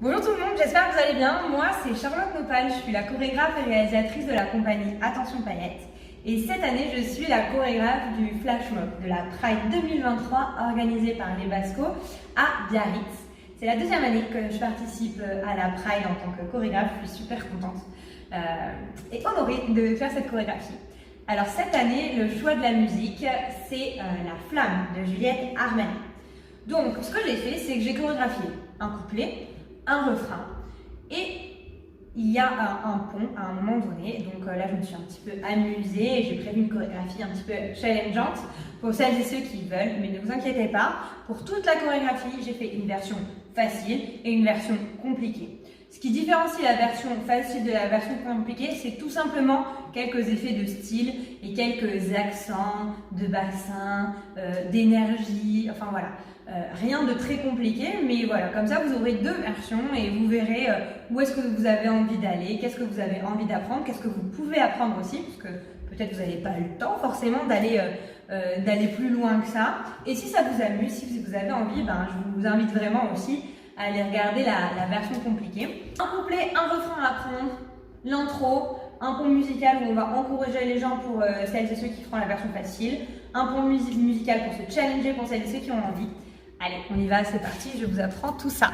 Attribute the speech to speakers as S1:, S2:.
S1: Bonjour tout le monde, j'espère que vous allez bien. Moi, c'est Charlotte Nopal, je suis la chorégraphe et réalisatrice de la compagnie Attention Paillettes. Et cette année, je suis la chorégraphe du Flash Mob de la Pride 2023 organisée par les Bascos à Biarritz. C'est la deuxième année que je participe à la Pride en tant que chorégraphe, je suis super contente et honorée de faire cette chorégraphie. Alors cette année, le choix de la musique, c'est La Flamme de Juliette Armanet. Donc, ce que j'ai fait, c'est que j'ai chorégraphié un couplet, un refrain et il y a un pont à un moment donné. Donc là, je me suis un petit peu amusée et j'ai prévu une chorégraphie un petit peu challengeante pour celles et ceux qui veulent. Mais ne vous inquiétez pas, pour toute la chorégraphie, j'ai fait une version facile et une version compliquée. Ce qui différencie la version facile de la version compliquée, c'est tout simplement quelques effets de style et quelques accents, de bassin, d'énergie, enfin voilà. Rien de très compliqué, mais voilà, comme ça vous aurez deux versions et vous verrez où est-ce que vous avez envie d'aller, qu'est-ce que vous avez envie d'apprendre, qu'est-ce que vous pouvez apprendre aussi, parce que peut-être vous n'avez pas eu le temps forcément d'aller plus loin que ça. Et si ça vous amuse, si vous avez envie, je vous invite vraiment aussi à aller regarder la version compliquée. Un couplet, un refrain à apprendre, l'intro, un pont musical où on va encourager les gens pour celles et ceux qui feront la version facile, un pont musical pour se challenger pour celles et ceux qui ont envie. Allez, on y va, c'est parti, je vous apprends tout ça.